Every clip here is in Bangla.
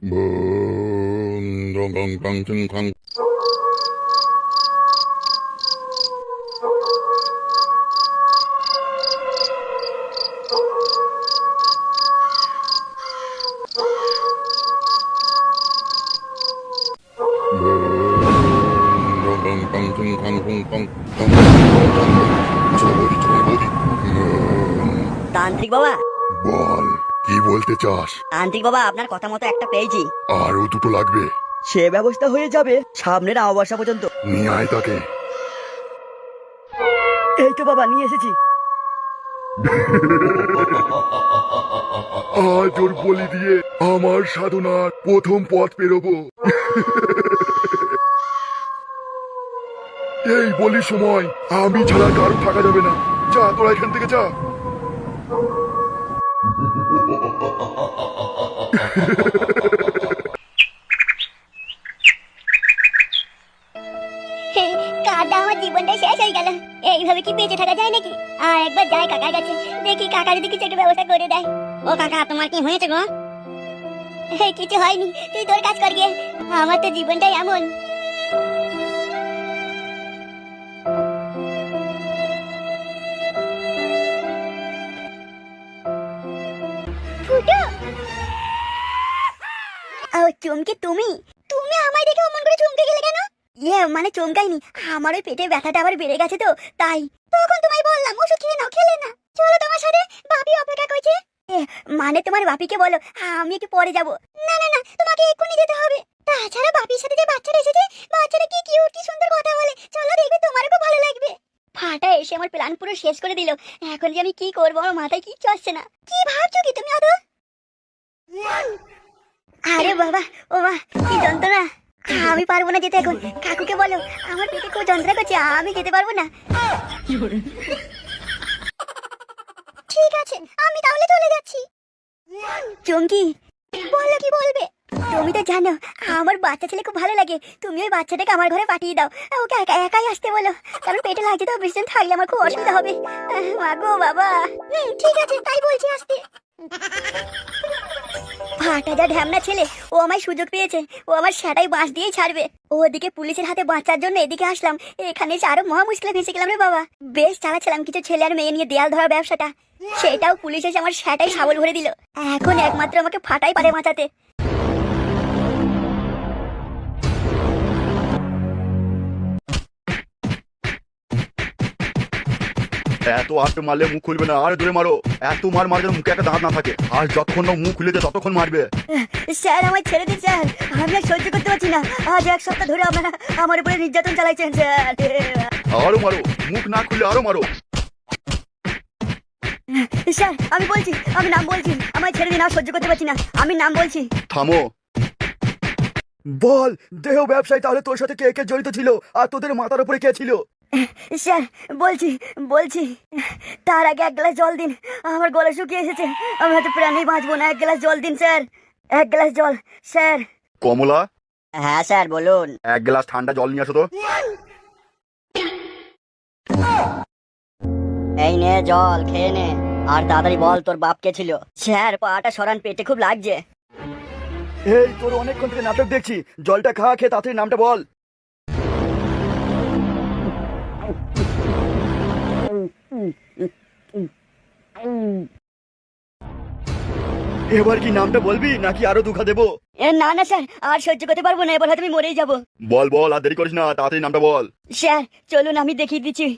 ং তান্ত্রিক বাবা, বল, কি বলতে চাস? তান্ত্রিক বাবা, আপনার কথা মতো একটা পেয়েছি। আরো দুটো লাগবে? সে ব্যবস্থা হয়ে যাবে সামনের অমাবস্যা পর্যন্ত। নিয়ে আয় তাকে। এই তো বাবা, নিয়ে এসেছি। আজ ওর বলি দিয়ে আমার সাধনার প্রথম পথ পেরোবো। এই বলি সময় আমি ছাড়া কারো থাকা যাবে না। যা, তোরা এখান থেকে যা। কাদা আমার জীবনটা শেষ হয়ে গেল। এইভাবে কি বেঁচে থাকা যায় নাকি? আর একবার যাই কাকার কাছে, দেখি কাকা যদি কিছু একটা ব্যবস্থা করে দেয়। ও কাকা, তোমার কি হয়েছে গো? কিছু হয়নি, তুই তোর কাজ কর গিয়ে। আমার তো জীবনটাই এমন। ফুটো, চমকে তুমি তুমি আমায় দেখে অমন করে চমকে গেলে কেন? মানে চমকাইনি, আমার ওই পেটে ব্যথাটা আবার বেড়ে গেছে তো তাই। তখন তোমায় বললাম ওষুধ খেয়ে নাও, খেলে না। চলো তোমার সাথে, বাপি অপেক্ষা করছে। মানে তোমার বাপিকে বলো আমি একটু পরে যাব। না না না, তোমাকে এক্ষুনি যেতে হবে। তাছাড়া বাপির সাথে যে বাচ্চাটা এসেছে, বাচ্চাটা কি কিউট, কি সুন্দর কথা বলে। চলো, দেখবে তোমারও খুব ভালো লাগবে। ফাটা এসে আমার প্ল্যান পুরো শেষ করে দিল। এখন যে আমি কি করবো, আমার মাথায় কিচ্ছু আসছে না। কি ভাবছো কি তুমি অত? আরে বাবা, ও মা, কি যন্ত্রণা! আমি পারবো না যেতে এখন। কাকুকে বলো আমার পেটে খুব যন্ত্রণা করছে, আমি যেতে পারবো না। ঠিক আছে, আমি তাহলে চলে যাচ্ছি। চমকি, বলো কি বলবে? তুমি তো জানো আমার বাচ্চা ছেলে খুব ভালো লাগে। তুমি ওই বাচ্চাটাকে আমার ঘরে পাঠিয়ে দাও। ওকে একাই আসতে বলো, কারণ পেটে লাগছে তো, বেশি দিন থাকলে আমার খুব অসুবিধা হবে। মা গো বাবা। ঠিক আছে, তাই বলছি, আসতে। ফাটা যা ঢ্যামনা ছেলে, ও আমায় সুযোগ পেয়েছে। ও আমার সেটাই বাঁশ দিয়েই ছাড়বে। ওদিকে পুলিশের হাতে বাঁচার জন্য এদিকে আসলাম, এখানে এসে আরো মহা মুশকিলে ফেঁসে গেলাম রে বাবা। বেশ চালাচ্ছিলাম কিছু ছেলে আর মেয়ে নিয়ে দেয়াল ধরার ব্যবসাটা, সেটাও পুলিশ এসে আমার সেটাই সাবল ভরে দিল। এখন একমাত্র আমাকে ফাটাই পারে বাঁচাতে। এত আটকে মারলে মুখ খুলবে না, আর দূরে মারো। এত মার মার যেন মুখে একটা দাঁত না থাকে। আর যতক্ষণ না মুখ খুলে যায় ততক্ষণ মারবে। স্যার আমায় ছেড়ে দিন স্যার, আমি আর সহ্য করতে পারছি না। আজ এক সপ্তাহ ধরে আপনারা আমার উপরে নির্যাতন চালাইছেন স্যার। আরো মারো, মুখ না খুললে আরো মারো। স্যার আমি বলছি, আমি নাম বলছি, আমায় ছেড়ে দিন, আর সহ্য করতে পারছি না। আমি নাম বলছি। থামো। বল, দেহ ব্যবসায়ী তাহলে তোর সাথে কে কে জড়িত ছিল, আর তোদের মাথার উপরে কে ছিল? স্যার বলছি বলছি, তার আগে এক গ্লাস জল দিন, আমার গলা শুকিয়ে এসেছে, আমি হয়তো প্রাণেই বাঁচবো না। এক গ্লাস জল দিন স্যার, এক গ্লাস জল স্যার। কমলা, হ্যাঁ স্যার বলুন। এক গ্লাস ঠান্ডা জল নিয়ে আসো তো। এই নে জল, খেয়ে নে, আর তাড়াতাড়ি বল তোর বাপ কে ছিল। স্যার পাটা সরান, পেটে খুব লাগছে। এই তোর অনেকক্ষণ থেকে নাটক দেখছি, জলটা খা, খেয়ে তাড়াতাড়ি নামটা বল। এবার কি নামটা বলবি নাকি আরো দুঃখা দেবো? না না স্যার, আর সহ্য করতে পারবো না, এবার হয়তো আমি মরেই যাবো। বল বল, আর দেরি করিস না, তাড়াতাড়ি নামটা বল। স্যার চলুন আমি দেখিয়ে দিচ্ছি।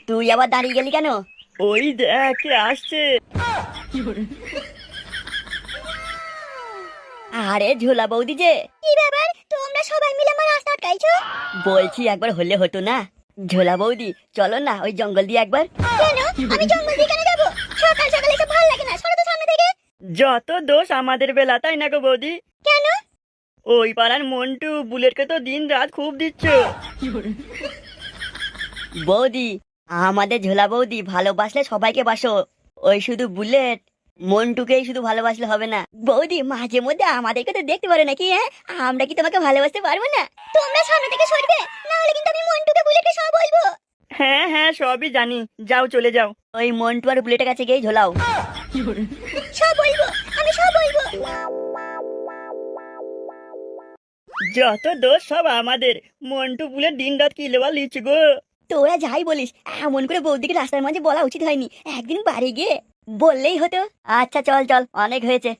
তুই আবার দাঁড়িয়ে গেলি কেন? ওই দেখ কে আসছে। আরে ঝোলা বৌদি যে। কি ব্যাপার, তোমরা সবাই মিলে আমার রাস্তা আটকাইছো? বলছি একবার হলে হতো না? ঝোলা বৌদি চলো না ওই জঙ্গল দিয়ে একবার। কেন? আমি জঙ্গল দিয়ে কেন যাবো? সকাল সকাল এসে ভালো লাগে না, সরো তো সামনে থেকে। যত দোষ আমাদের বেলা, তাই না গো বৌদি? কেন? ওই পাড়ার মন্টু বুলেটকে তো দিন রাত খুব দিচ্ছ। বৌদি, আমাদের ঝোলা বৌদি ভালোবাসলে সবাইকে বাসো, ওই শুধু বুলেট মন্টুকেই শুধু ভালোবাসলে হবে না। বৌদি মাঝে মধ্যে আমাদেরকে তো দেখতে পারো নাকি? হ্যাঁ, আমরা কি তোমাকে ভালোবাসতে পারবো না? তোমরা সামনে থেকে সরবে, না হলে কিন্তু আমি মন্টুকে বুলেটকে সব বলবো। হ্যাঁ হ্যাঁ সবই জানি, যাও চলে যাও। ওই মন্টু আর বুলেটের কাছে গিয়ে ঝোলাও। সব বলবো, আমি সব বলবো। যত দোষ সব আমাদের। মন্টু বুলেট দিন রাত কি লেবা লিচু গো। তোরা যাই বলিস, এমন করে বৌদিকে রাস্তার মাঝে বলা উচিত হয়নি, একদিন বাড়ি গিয়ে বললেই হতো। আচ্ছা চল চল, অনেক হয়েছে।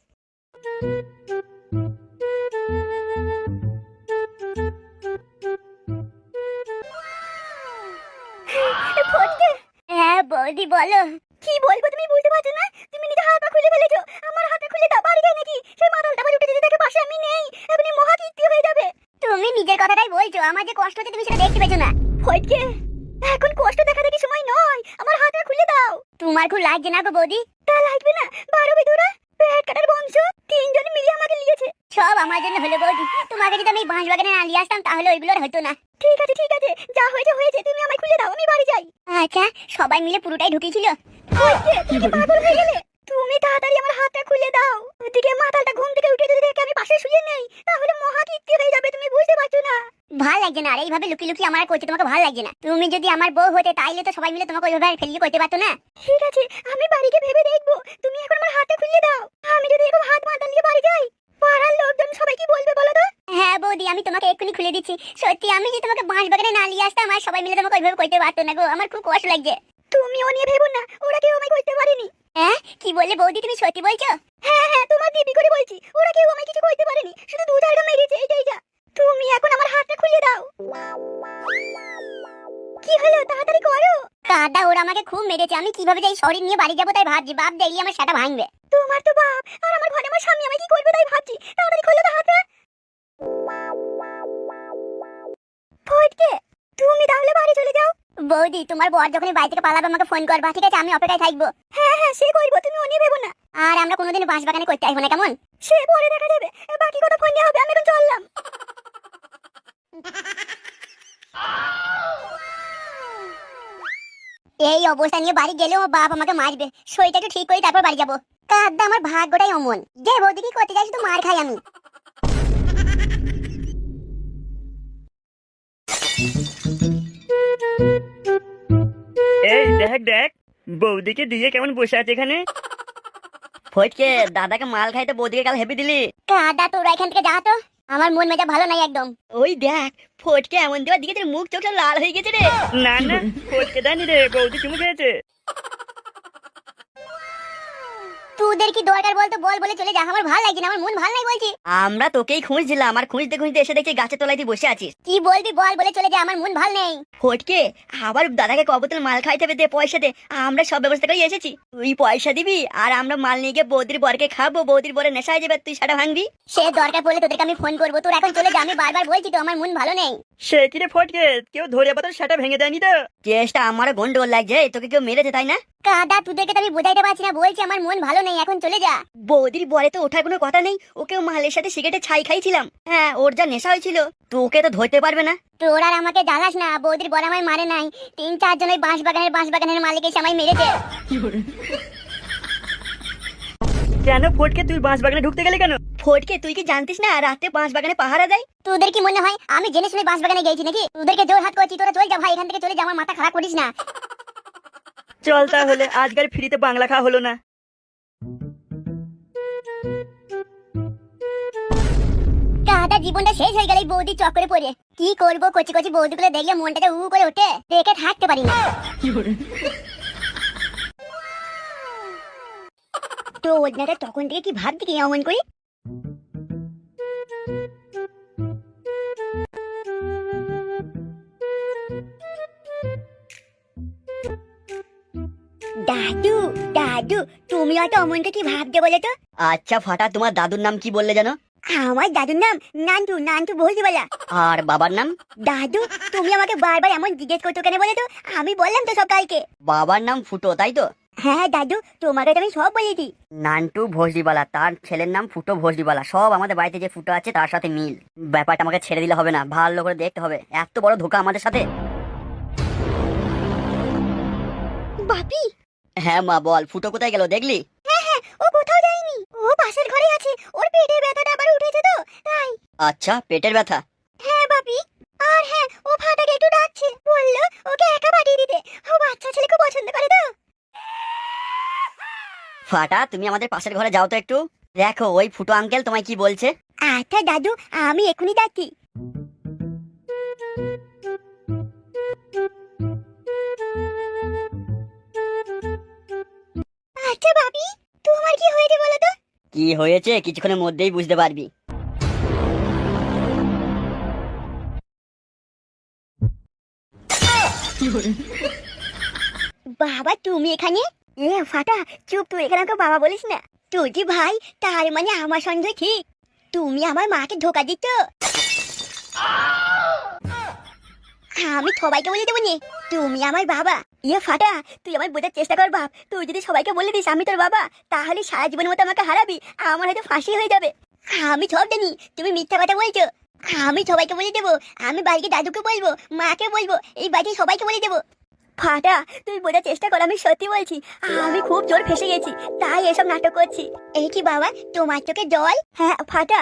ফটকে। হ্যাঁ বৌদি বলো। কি বলবো তুমি বুঝতে পারছো না? তুমি নিজে হাত পা খুলে ফেলেছো। আমার হাতে খুলে দাও, বাড়ি যাই নাকি? সেই মাতালটা আবার উঠে যদি দেখে পাশে আমি নেই, এমনি মহাকীর্তি হয়ে যাবে। তুমি নিজের কথাটাই বলছো, আমার যে কষ্ট হচ্ছে তুমি সেটা দেখতে পেছো না। ফটকে, এখন কষ্ট দেখা দেখি সময় নয়, আমার হাতে খুলে দাও। তোমার খুব লাগছে না গো বৌদি? তা লাগবে না, 12 বিধুরা পেট কাটার বংশ তিনজন মিলে আমাকে নিয়েছে। সব আমার জন্য হলো বৌদি, তোমাকে যদি আমি বাঁশ বাগানে না নিয়ে আসতাম তাহলে ওইগুলো আর হতো না। ঠিক আছে ঠিক আছে, যা হয়েছে হয়েছে, তুমি আমায় খুলে দাও, আমি বাড়ি যাই। আচ্ছা, সবাই মিলে পুরোটাই ঢুকিয়েছিল। তুমি কি পাগল হয়ে গেলে? তুমি তাড়াতাড়ি আমার হাতটা খুলে দাও। ওদিকে মাথাটা ঘুম থেকে উঠে যদি দেখে আমি পাশে শুয়ে নেই, তাহলে মহাকীর্তি হয়ে যাবে, তুমি বুঝতে পারছো না? ভাল লাগছে না, আর এইভাবে লুকিয়ে লুকিয়ে আমার করতে তোমাকে ভালো লাগছে না। তুমি যদি আমার বউ হতে তাইলে তো সবাই মিলে তোমাকে ওইভাবে ফেলিয়ে করতে পারতো না। ঠিক আছে, আমি বাড়িকে ভেবে দেখবো, তুমি এখন আমার হাতটা খুলে দাও। আমি যদি এরকম হাত মাথা নিয়ে বাড়ি যাই, পাড়ার লোকজন সবাই কি বলবে বলো তো? হ্যাঁ বৌদি, আমি তোমাকে এক্ষুনি খুলে দিচ্ছি। সত্যি আমি যদি তোমাকে বাঁশ বাগানে না নিয়ে আসতাম আর সবাই মিলে তোমাকে ওইভাবে করতে পারতো না গো, আমার খুব কষ্ট লাগছে। তুমি ও নিয়ে ভেবো না, ওরা কেউ আমায় করতে পারেনি। হ্যাঁ কি বললে বৌদি, তুমি সত্যি বলছো? হ্যাঁ হ্যাঁ, তোমার দিবি করে বলছি, ওরা কেউ আমায় কিছু করতে পারেনি, শুধু দু জায়গা মেরেছে, এইটাই যা। তুমি এখন আমার হাতটা খুলে দাও। কি হলো, তাড়াতাড়ি করো। দাদা ওরা আমাকে খুব মেরেছে, আমি কিভাবে যাই শরীর নিয়ে বাড়ি যাবো তাই ভাবছি। বাপ দেখলি আমার সেটা ভাঙবে। তোমার তো বাপ, আর আমার ঘরে আমার স্বামী, আমি কি করবো তাই ভাবছি। তাড়াতাড়ি খোলো তো হাতটা। ফটকে, তুমি তাহলে বাড়ি চলে যাও। বৌদি, তোমার বর যখন বাড়ি থেকে পালাবে আমাকে ফোন করবা, ঠিক আছে? আমি অপেক্ষায় থাকবো। হ্যাঁ হ্যাঁ, সে করবো, তুমি ও নিয়ে ভেবো না। আর আমরা কোনোদিন বাঁশ বাগানে করতে আসবো না, কেমন? সে পরে দেখা যাবে, বাকি কথা ফোন দেওয়া হবে, আমি এখন চললাম। এই অবস্থা নিয়ে বাড়ি গেলেও বাপ আমাকে মারবে, শরীরটা একটু ঠিক করে তারপর বাড়ি যাবো। কাদ্দা আমার ভাগ্যটাই অমন, যে বৌদি কি করতে যাই শুধু মার খাই আমি। এই দেখ দেখ, বৌদিকে দিয়ে কেমন বসে আছে এখানে। ফটকে, দাদাকে মাল খাইতে বৌদিকে কাল হেপি দিলি। কাদা তোরা এখান থেকে যা তো, আমার মন মেজা ভালো নাই একদম। ওই দেখ, ফটকে এমন দেওয়ার দিকে মুখ চোখ সব লাল হয়ে গেছে রে। না না, ফটকে দেয়নি রে, বৌদি চুমু খেয়েছে। তোদের কি দরকার বলতো, বল বলে চলে যা, আমার ভালো লাগছে না, আমার মন ভালো নাই বলছি। আমরা তোকেই খুঁজছিলাম, আর খুঁজতে খুঁজতে এসে দেখছি গাছের তলায় তুই বসে আছিস। কি বলবি বল বলে চলে যা, আমার মন ভালো নেই। ফটকে, আবার দাদাকে কবুতর মাল খাইতে হবে, দে পয়সা দে, আমরা সব ব্যবস্থা করে এসেছি। তুই পয়সা দিবি আর আমরা মাল নিয়ে গিয়ে বৌদির বরকে খাবো, বৌদির বরে নেশা হয়ে যাবে, তুই সেটা ভাঙবি। সে দরকার পড়লে তোদেরকে আমি ফোন করবো, তোর এখন চলে যা, আমি বারবার বলছি তো আমার মন ভালো নেই। সে কি রে ফটকে, কেউ ধরে পাতার সেটা ভেঙে দেয়নি তো? চেষ্টা আমারও গন্ডগোল লাগছে, তোকে কেউ মেরেছে তাই না? কাদা তোদেরকে তো আমি বোঝাইতে পারছি না, বলছি আমার মন ভালো নেই, এখন চলে যা। বৌদির বরে তো ওঠার কোনো কথা নেই, ওকেও মালের সাথে সিগারেটে ছাই খাইছিলাম। হ্যাঁ, ওর যা নেশা হয়েছিল, তোকে তো ধরতে পারবে না। তোর আর আমাকে জ্বালাস না, বৌদির বর আমায় মারে নাই, 3-4 জন ওই বাঁশ বাগানের মালিক এসে আমায় মেরেছে। কেন ফটকে, তুই বাঁশ বাগানে ঢুকতে গেলে কেন? ফটকে, তুই কি জানতিস না রাতে বাঁশ বাগানে পাহারা দেয়? তোদের কি মনে হয় আমি জেনে শুনে বাঁশ বাগানে গেছি নাকি? তোদেরকে জোর হাত করছি, তোরা চল যা ভাই, এখান থেকে চলে যা, আমার মাথা খারাপ করিস না। চল তাহলে, আজকাল ফ্রিতে বাংলা খাওয়া হলো না। কাদা জীবনটা শেষ হয়ে গেল এই বৌদি চক্করে পড়ে। কি করবো, কচি কচি বৌদিগুলো দেখলে মনটাতে উ করে ওঠে, দেখে থাকতে পারি না। তো ওনারা তখন থেকে কি ভাবছি কি অমন করি? দাদু দাদু, তুমি হয়তো অমনকে কি ভাবতে বলে তো? আচ্ছা ফাটা, তোমার দাদুর নাম কি বললে জানো? আমার দাদুর নাম নান্টু, নান্টু ভোজবালা। আর বাবার নাম? দাদু, তুমি আমাকে বারবার এমন জিজ্ঞেস করছো কেন বলে তো? আমি বললাম তো সকালকে। বাবার নাম ফুটো, তাই তো? হ্যাঁ দাদু, তোমাকে তো আমি সব বলেছি। নান্টু ভোজডিবালা, তার ছেলের নাম ফুটো ভোজডিবালা, সব আমাদের বাড়িতে যে ফুটো আছে তার সাথে মিল। ব্যাপারটা আমাকে ছেড়ে দিলে হবে না, ভালো করে দেখতে হবে, এত বড় ধোকা আমাদের সাথে। বাপি। হ্যাঁ মা বল, ফুটো কোথায় গেল দেখলি? হ্যাঁ হ্যাঁ, ও কোথাও যায়নি, ও পাশের ঘরে আছে, ওর পেটে ব্যথাটা আবার উঠেছে তো তাই। আচ্ছা, পেটের ব্যথা? হ্যাঁ বাপি। আর হ্যাঁ, ও ফাটাকে একটু ডাকছে, বললো ওকে একা পাঠিয়ে দিতে, ও বাচ্চা ছেলে খুব পছন্দ করে তো। ফাটা, তুমি আমাদের পাশের ঘরে যাও তো একটু, দেখো ওই ফুটো আঙ্কেল তোমায় কি বলছে। আচ্ছা দাদু, আমি এক্ষুনি যাচ্ছি। আচ্ছা ভাবি, তোমার কি হয়েছে বলো তো? কি হয়েছে কিছুক্ষণের মধ্যেই বুঝতে পারবি। বাবা তুমি এখানে? এ ফাটা চুপ, তুই এখানে আমাকে বাবা বলিস না। তুই যে ভাই, তার মানে আমার সন্দেহ ঠিক। তুমি আমার মাকে ধোকা দিচ্ছ। আমি সবাইকে বলে দেবো নে তুমি আমার বাবা। ইয়ে ফাটা, তুই আমার বোঝার চেষ্টা কর বাপ। তুই যদি সবাইকে বলে দিস আমি তোর বাবা, তাহলে সারা জীবনের মতো আমাকে হারাবি, আমার হয়তো ফাঁসি হয়ে যাবে। আমি সব জানি তুমি মিথ্যা কথা বলছো। আমি সবাইকে বলে দেবো, আমি বাড়িতে দাদুকে বলবো, মাকে বলবো, এই বাড়িতে সবাইকে বলে দেবো। ফাটা, তুই বোঝার চেষ্টা কর, আমি সত্যি বলছি, আমি খুব জোর ফেসে গেছি, তাই এসব নাটক করছি। এই কি বাবা, তোমার চোখে জল? হ্যাঁ ফাটা,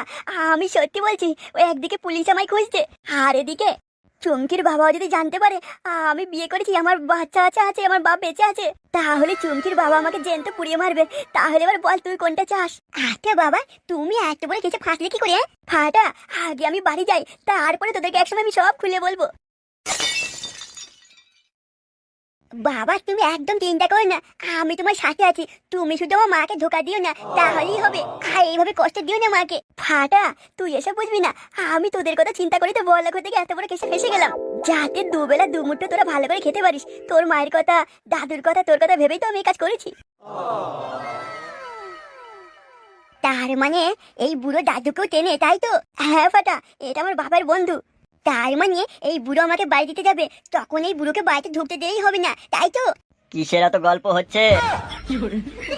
আমি সত্যি বলছি, ওই একদিকে পুলিশ আমায় খুঁজছে, আর এদিকে চুমকির বাবাও যদি জানতে পারে আমি বিয়ে করেছি, আমার বাচ্চা আছে, আমার বাপ বেঁচে আছে, তাহলে চুমকির বাবা আমাকে জ্যান্ত পুড়িয়ে মারবে। তাহলে এবার বল তুই কোনটা চাস? আচ্ছা বাবা, তুমি এত বলে কিছু ফাঁসলে কি করে? ফাটা, আগে আমি বাড়ি যাই, তারপরে তোদেরকে একসময় আমি সব খুলে বলবো। বাবা তুমি একদম চিন্তা করো না, আমি তোমার সাথে আছি। তুমি শুধু আমার মাকে ধোকা দিও না, তাহলেই হবে। আর এইভাবে কষ্ট দিও না মাকে। ফাটা, তুই এসব বুঝবি না, আমি তোদের কথা চিন্তা করে তো বড়লোক হতে গিয়ে এত বড় কেসে ফেসে গেলাম। যাতে দুবেলা দুমুঠো তোরা ভালো করে খেতে পারিস। তোর মায়ের কথা, দাদুর কথা, তোর কথা ভেবেই তো আমি এই কাজ করেছি। তার মানে এই বুড়ো দাদুকেও টেনে, তাই তো? হ্যাঁ ফাটা, এটা আমার বাবার বন্ধু। তার মানে এই বুড়ো আমাকে বাড়ি দিতে যাবে, তখন এই বুড়োকে বাড়িতে ঢুকতে দেরি হবে না, তাই তো? কিসের এত গল্প হচ্ছে?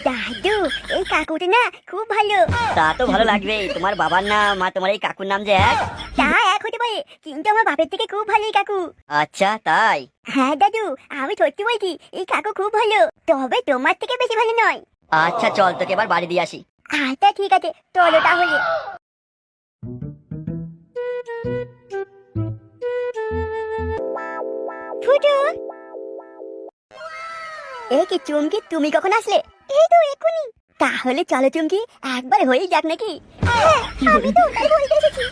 দাদু, এই কাকুটি না খুব ভালো। তা তো ভালো লাগবেই, তোমার বাবার নাম আর তোমার এই কাকুর নাম যে এক। তা এক হতে পারে, কিন্তু আমার বাপের থেকে খুব ভালো এই কাকু। আচ্ছা তাই? হ্যাঁ দাদু, আমি সত্যি বলছি, এই কাকু খুব ভালো, তবে তোমার থেকে বেশি ভালো নয়। আচ্ছা চল তোকে এবার বাড়ি দিয়ে আসি। আচ্ছা ঠিক আছে, চলো তাহলে। ফুটু, এই কি চুমকি, তুমি কখন আসলে? এই তো এক্ষুনি। তাহলে চলো চুমকি, একবার হয়ে যাক নাকি? হ্যাঁ, আমি তো ওটাই বলতে এসেছি।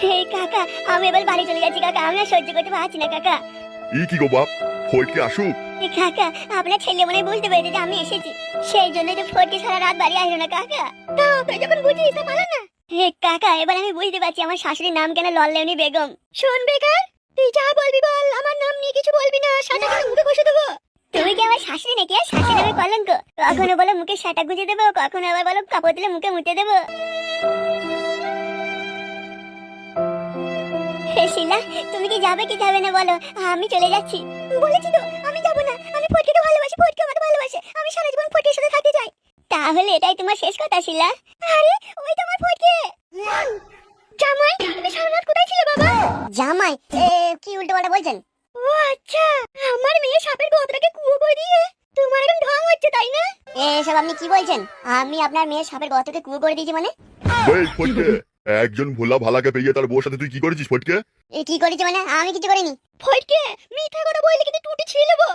হে কাকা, আমি এবার বাড়ি চলে যাচ্ছি কাকা, আমি আর সহ্য করতে পারছি না কাকা। ই কি গো বাপ, ফটকে আসুক। এ কাকা, আপনার ছেলে মনে হয় বুঝতে পেরেছে যে আমি এসেছি, সেই জন্য তো ফটকে সারা রাত বাড়ি আসলো না কাকা। তা তুই যখন বুঝিস তা ভালো না। হে কাকা, এবার আমি বুঝতে পারছি আমার শাশুড়ির নাম কেন লল্লেউনি বেগম। শোন বেকার, তুই যা বলবি বল, আমার নাম নিয়ে কিছু বলবি না, সাটা করে মুখে ঘষে দেবো। তুমি কি আমার শাশুড়ি নাকি? শাশুড়ি নামে কলঙ্ক। কখনো বলো মুখে সাটা গুঁজে দেবো, কখনো আবার বলো কাপড় তুলে মুখে মুতে দেবো। হে শিলা, তুমি কি যাবে কি যাবে না বলো, আমি চলে যাচ্ছি। বলেছি তো আমি যাব না, আমি ফটকে ভালোবাসি, ফটকে আমাকে ভালোবাসে, আমি সারা জীবন ফটকের সাথে থাকতে চাই। তাহলে এটাই তোমার শেষ কথা শিলা? আরে ওই তোমার ফটকে। জামাই, তুমি সারা রাত কোথায় ছিলে বাবা? জামাই, কি উল্টোপাল্টা বলছেন? ও আচ্ছা, আমার মেয়ে সাপের গতটাকে কুয়ো করে দিয়ে তোমার এখন ঢং হচ্ছে তাই না? এসব আপনি কি বলছেন? আমি আপনার মেয়ে সাপের গতকে কুয়ো করে দিয়েছি মানে? এই ফটকে, একজন ভোলা ভালাকে পেয়ে তার বউর সাথে তুই কি করেছিস ফটকে? এ কি করেছি মানে? আমি কিছু করিনি। ফটকে, মিথ্যা কথা বললে কিন্তু টুটি ছিঁড়ে নেবো।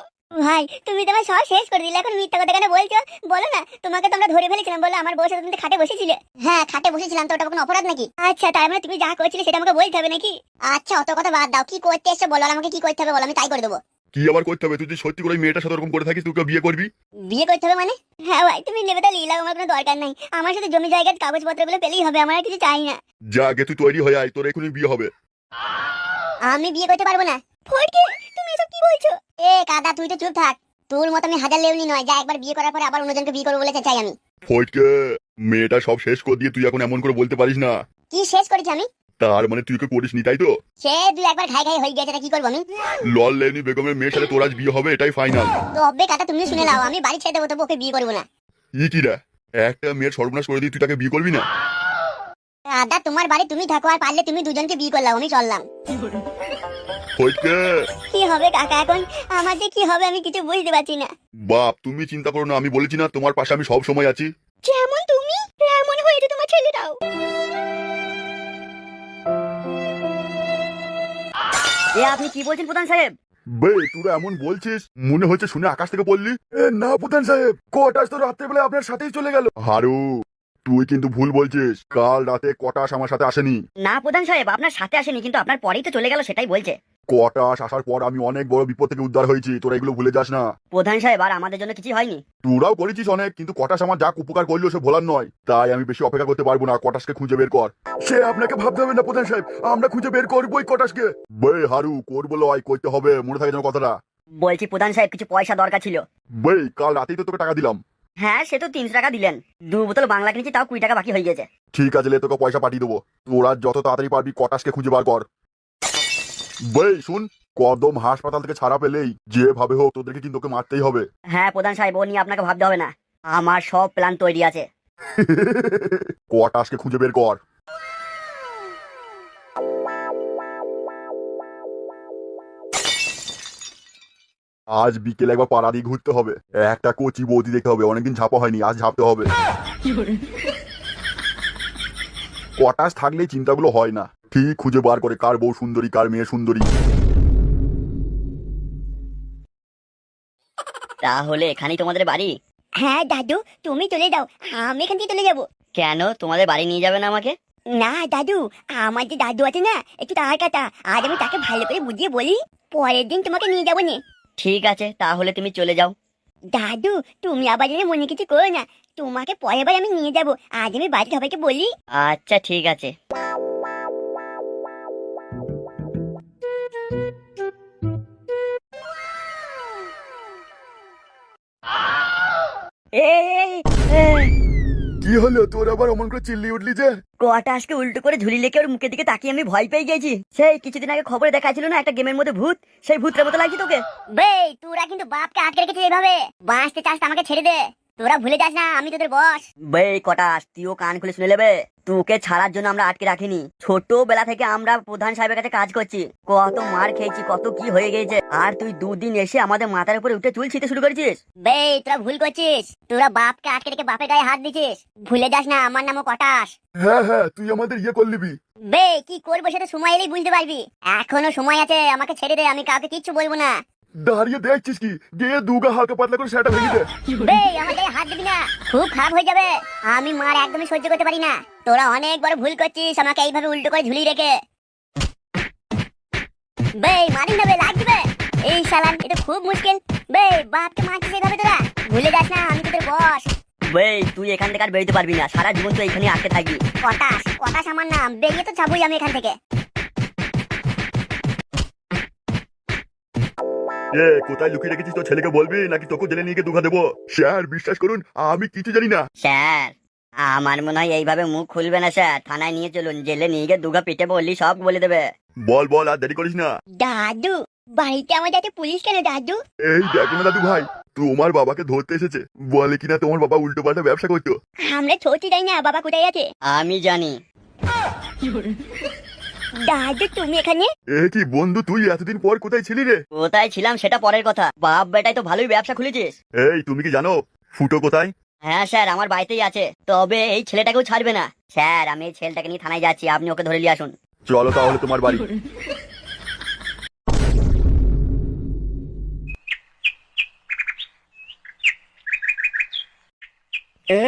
ভাই তুমি তোমার সব শেষ করে দিলে, এখন মিথ্যা কথা কেন বলছো? বলো না, তোমাকে তো আমরা ধরে ফেলেছিলাম, বলো আমার বউর সাথে তুমি খাটে বসেছিলে। হ্যাঁ খাটে বসেছিলাম, তো ওটা কোনো অপরাধ নাকি? আচ্ছা তার মানে তুমি যা করছিলে সেটা আমাকে বলতে হবে নাকি? আচ্ছা অত কথা বাদ দাও, কি করতে এসছো বলো, আর আমাকে কি করতে হবে বলো, আমি তাই করে দেবো। কি আবার করতে হবে? তুই যদি সত্যি করে ওই মেয়েটার সাথে ওরকম করে থাকিস, তুই ওকে বিয়ে করবি? বিয়ে করতে হবে মানে? হ্যাঁ ভাই তুমি নেবে তাহলে নিলাও, আমার কোনো দরকার নাই। আমার সাথে জমি জায়গার কাগজপত্রগুলো পেলেই হবে, আমার আর কিছু চাই না। যা আগে তুই তৈরি হয়ে আয়, তোর এখনই বিয়ে হবে। আমি বিয়ে করতে পারবো না। ফটকে, তুমি এসব কি বলছো? এ কাদা তুই তো চুপ থাক, তোর মতো আমি হাজার লেউনি নয়, যা একবার বিয়ে করার পরে আবার অন্যজনকে বিয়ে করবো বলে চাই আমি। ফটকে, মেয়েটা সব শেষ করে দিয়ে তুই এখন এমন করে বলতে পারিস না। কি শেষ করেছি আমি? তার মানে তুই ওকে করিসনি তাই তো? সে দুই একবার খাই খাই হয়ে গেছে, কি করবো আমি? লল লেনি বেগমের মেয়ের সাথে তোর আজ বিয়ে হবে, এটাই ফাইনাল। তো হবে কাটা, তুমি শুনে নাও, আমি বাড়ি ছেড়ে দেবো, তবু ওকে বিয়ে করবো না। ই কি রে, একটা মেয়ের সর্বনাশ করে দিয়ে তুই তাকে বিয়ে করবি না? দাদা তোমার বাড়ি তুমি থাকো, আর পারলে তুমি দুজনকে বিয়ে করলাম, আমি চললাম। ফটকে কি হবে কাকা এখন? আমার যে কি হবে আমি কিছু বুঝতে পারছি না। বাপ, তুমি চিন্তা করো না, আমি বলেছি না তোমার পাশে আমি সব সময় আছি। যেমন তুমি তেমন হয়েছে তোমার ছেলেটাও। এ আপনি কি বলছেন প্রধান সাহেব? বে, তোরা এমন বলছিস মনে হচ্ছে শুনে আকাশ থেকে পড়লি। না প্রধান সাহেব, কটাস তো রাত্রেবেলা আপনার সাথেই চলে গেল। হারু, তুই কিন্তু ভুল বলছিস। কাল রাতে কটাস আমার সাথে আসেনি। না প্রধান সাহেব, আপনার সাথে আসেনি, কিন্তু আপনার পরেই তো চলে গেল, সেটাই বলছে। কটাস আসার পর আমি অনেক বড় বিপদ থেকে উদ্ধার হয়েছি, তোরা এগুলো ভুলে যাস না। প্রধান সাহেব আর আমাদের জন্য কিছু হয়নি। তোরাও করেছিস অনেক, কিন্তু কটাস আমার যা উপকার করলো সে ভোলার নয়। তাই আমি বেশি অপেক্ষা করতে পারবো না, কটাসকে খুঁজে বের কর। সে আপনাকে ভাবতে হবে না প্রধান সাহেব, আমরা খুঁজে বের করবোই কটাসকে। বে হারু, করবো লয়, করতে হবে, মনে থাকে যেন কথাটা। বলছি প্রধান সাহেব, কিছু পয়সা দরকার ছিল। বে, কাল রাতেই তো তোকে টাকা দিলাম। হ্যাঁ, সে তো 300 টাকা দিলেন। 2 বোতল বাংলা কিনেছি, তাও 20 টাকা বাকি হয়ে গেছে। ঠিক আছে, লে, তোকে পয়সা পাঠিয়ে দেবো। তোরা যত তাড়াতাড়ি পারবি কটাসকে খুঁজে বার কর। বে শুন, কদম হাসপাতাল থেকে ছাড়া পেলেই যেভাবে হোক তোদেরকে কিন্তু ওকে মারতেই হবে। হ্যাঁ প্রধান সাহেব, ও নিয়ে আপনাকে ভাবতে হবে না, আমার সব প্ল্যান তৈরি আছে। কটাসকে খুঁজে বের কর। আজ বিকেলে একবার পাড়া দিয়ে ঘুরতে হবে, একটা কচি বৌদি দেখতে হবে, অনেকদিন ঝাপা হয়নি, আজ ঝাপতে হবে। কটাস থাকলেই চিন্তাগুলো হয় না, ঠিক খুঁজে বার করে কার বউ সুন্দরী কার মেয়ে সুন্দরী। তাহলে এখানেই তোমাদের বাড়ি? হ্যাঁ দাদু, তুমি চলে যাও, আমি এখান থেকে চলে যাবো। কেন, তোমাদের বাড়ি নিয়ে যাবেন আমাকে? না দাদু, আমার যে দাদু আছে না, একটু তার কথা, আজ আমি তাকে ভালো করে বুঝিয়ে বলি, পরের দিন তোমাকে নিয়ে যাবো নে। ঠিক আছে, তাহলে তুমি চলে যাও। দাদু তুমি আবার যেন মনে কিছু করো না, তোমাকে পরের বার আমি নিয়ে যাবো, আজ আমি বাড়ির সবাইকে বলি। আচ্ছা ঠিক আছে। কি হলো তোর আবার অমন করে চিল্লি উঠলি যে? কটা আজকে উল্টো করে ঝুলি লেকে ওর মুখের দিকে তাকিয়ে আমি ভয় পেয়ে গেছি। সেই কিছুদিন আগে খবরে দেখাচ্ছিল না একটা গেমের মধ্যে ভূত, সেই ভূতের মতো লাগছে তোকে। বে তোরা কিন্তু বাপকে আটকে রেখেছিস এভাবে, বাঁচতে চাস তো আমাকে ছেড়ে দে, তোরা ভুলে যাস না আমি তোদের বস। বে কটাস, তুইও কান খুলে শুনে নেবে, তোকে ছাড়ার জন্য আমরা আটকে রাখিনি। ছোটবেলা থেকে আমরা প্রধান সাহেবের কাছে কাজ করছি, কত মার খেয়েছি, কত কি হয়ে গেছে, আর তুই দুদিন এসে আমাদের মাথার উপরে উঠে চুল ছিঁড়তে শুরু করেছিস। বে তোরা ভুল করছিস, তোরা বাপকে আটকে রেখে বাপের গায়ে হাত দিছিস, ভুলে যাস না আমার নামও কটাস। হ্যাঁ হ্যাঁ, তুই আমাদের করলিবি। বে কি করবো সেটা সময় এলেই বুঝতে পারবি, এখনো সময় আছে, আমাকে ছেড়ে দে, আমি কাউকে কিচ্ছু বলবো না। দাঁড়িয়ে দেখছিস কি, গিয়ে দুগা হালকা পাতলা করে সেটা ভেঙে দে। বে আমার গায়ে হাত দিবি না, খুব খারাপ হয়ে যাবে, আমি মার একদমই সহ্য করতে পারি না। তোরা অনেক বড় ভুল করছিস আমাকে এইভাবে উল্টো করে ঝুলিয়ে রেখে। বে মারি না, বে লাগ দিবে, এই শালান এটা খুব মুশকিল। বে বাপকে মারছিস এইভাবে তোরা, ভুলে যাস না আমি তোদের বস। বে তুই এখান থেকে আর বেরোতে পারবি না, সারা জীবন তুই এখানে আটকে থাকবি। কটাস, কটাস আমার নাম, বেরিয়ে তো যাবই আমি এখান থেকে। কোথায় লুকিয়ে রেখেছিস তোর ছেলেকে বলবি নাকি তোকে জেলে নিয়ে গিয়ে দুঘা দেবো? স্যার বিশ্বাস করুন, আমি কিছু জানি না। স্যার আমার মনে হয় এইভাবে মুখ খুলবে না স্যার, থানায় নিয়ে চলুন, জেলে নিয়ে গিয়ে দুগা পিঠে বললি সব বলে দেবে। বল বল, আর দেরি করিস না। দাদু বাড়িতে আমাদের এত পুলিশ কেন দাদু? এই দেখো না দাদু ভাই, তোমার বাবাকে ধরতে এসেছে, বলে কিনা তোমার বাবা উল্টো পাল্টা ব্যবসা করতো। আমরা ছোটি যাই না, বাবা কোথায় আছে? আমি জানি। দাদু তুমি এখানে? এ কি বন্ধু, তুই এতদিন পর কোথায় ছিলি রে? কোথায় ছিলাম সেটা পরের কথা, বাপ বেটাই তো ভালোই ব্যবসা খুলেছিস। এই তুমি কি জানো ফুটো কোথায়? হ্যাঁ স্যার, আমার বাড়িতেই আছে, তবে এই ছেলেটাকেও ছাড়বে না। স্যার আমি এই ছেলেটাকে নিয়ে থানায় যাচ্ছি, আপনি ওকে ধরে নিয়ে আসুন। চলো তাহলে তোমার বাড়ি।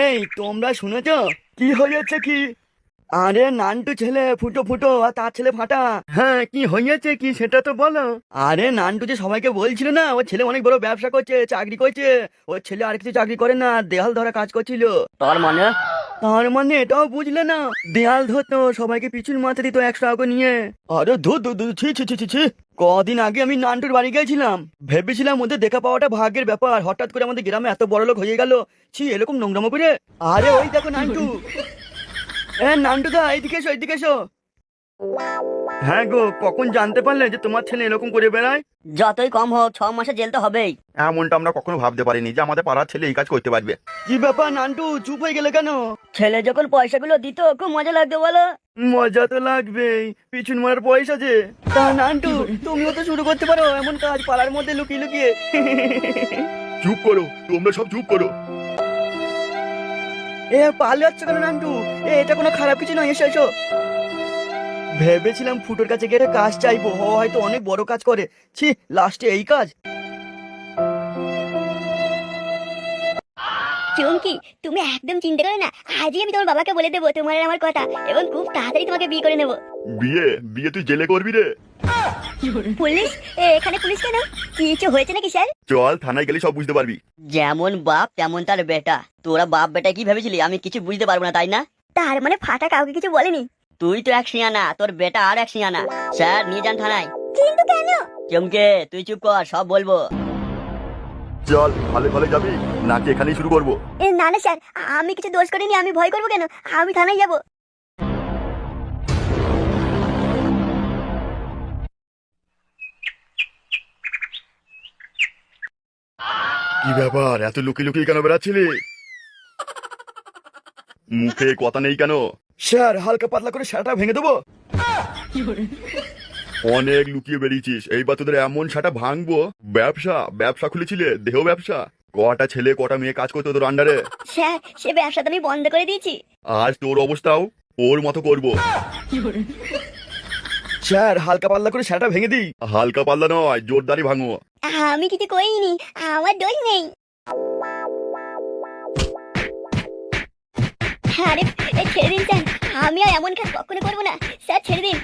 এই তোমরা শুনেছো কি হয়েছে কি? আরে নান্টু ছেলে ফুটো ফুটো আর তার ছেলে ফাটা। হ্যাঁ কি হয়েছে কি সেটা তো বলো। আরে নান্টু যে সবাইকে বলছিল না ওর ছেলে অনেক বড় ব্যবসা করছে, চাকরি করছে, ওর ছেলে আর কিছু চাকরি করে না, দেয়াল ধরা কাজ করছিল। তোর মনে? তার মানে এটাও বুঝলে না, দেয়াল ধরতো, সবাইকে পিছুর মাথা দিত 100 টাকা করে নিয়ে। আরে ধুর ধুর ধুর, ছি ছি ছি ছি ছি। কদিন আগে আমি নান্টুর বাড়ি গেছিলাম, ভেবেছিলাম ওদের দেখা পাওয়াটা ভাগ্যের ব্যাপার, হঠাৎ করে আমাদের গ্রামে এত বড় লোক হয়ে গেল। ছি এরকম নোংরামো করে। আরে ওই দেখো নান্টু। নান্টু দা এইদিকে এসো, এইদিকে এসো। হ্যাঁ গো, কখন জানতে পারলে যে তোমার ছেলে এরকম করে বেড়ায়? যতই কম হোক 6 মাসে জেল তো হবেই। এমনটা আমরা কখনো ভাবতে পারিনি যে আমাদের পাড়ার ছেলে এই কাজ করতে পারবে। কি ব্যাপার নান্টু, চুপ হয়ে গেলে কেন? ছেলে যখন পয়সাগুলো দিত খুব মজা লাগতো বলো। মজা তো লাগবেই, পিছন মারার পয়সা যে। তা নান্টু, তুমিও তো শুরু করতে পারো এমন কাজ পাড়ার মধ্যে লুকিয়ে লুকিয়ে। চুপ করো, তোমরা সব চুপ করো। এ পালিয়ে যাচ্ছ কেন নান্টু? এটা কোনো খারাপ কিছু নয়, এসো এসো। ভেবেছিলাম ফুটোর কাছে গিয়ে একটা কাজ চাইবো, ও হয়তো অনেক বড় কাজ করে। ছি, লাস্টে এই কাজ। চুমকি, তুমি একদম চিন্তা করো না, আজই আমি তোমার বাবাকে বলে দেবো তোমার আর আমার কথা, এবং খুব তাড়াতাড়ি তোমাকে বিয়ে করে নেবো। বিয়ে বিয়ে তুই জেলে করবি রে? পুলিশ? এখানে পুলিশ কেন? কিছু হয়েছে নাকি স্যার? চল থানায় গেলে সব বুঝতে পারবি। যেমন বাপ তেমন তার বেটা। তোরা বাপ বেটা কি ভেবেছিলি আমি কিছু বুঝতে পারবো না, তাই না? তার মানে ফাটা কাউকে কিছু বলেনি? তুই তো এক সিয়ানা, তোর বেটা আর এক সিয়ানা। স্যার নিয়ে যান থানায়। কিন্তু কেন? চমকে তুই চুপ কর, সব বলবো। চল, ভালো ভালো যাবি নাকি এখানেই শুরু করবো? না না স্যার, আমি কিছু দোষ করিনি, আমি ভয় করবো কেন? আমি থানায় যাবো। কি ব্যাপার, এত লুকিয়ে লুকিয়ে কেন বেড়াচ্ছিলি? মুখে কথা নেই কেন? স্যার, হালকা পাতলা করে শাটা ভেঙে দেবো। অনেক লুকিয়ে বেরিয়েছিস, এইবার তোদের এমন সাটা ভাঙবো। ব্যবসা ব্যবসা খুলেছিলে, দেহ ব্যবসা। কটা ছেলে কটা মেয়ে কাজ করতো তোর আন্ডারে। স্যার, সে ব্যবসা তো আমি বন্ধ করে দিয়েছি। আজ তোর অবস্থাও ওর মতো করবো। স্যার, হালকা পাতলা করে শাটা ভেঙে দিই। হালকা পাল্লা নয়, জোরদারি ভাঙবো। আমি কিছু করিনি, আমার দোষ নেই। আরে ছেড়ে দিন স্যার, আমি আর এমন কাজ কখনো করবো না। স্যার ছেড়ে দিন।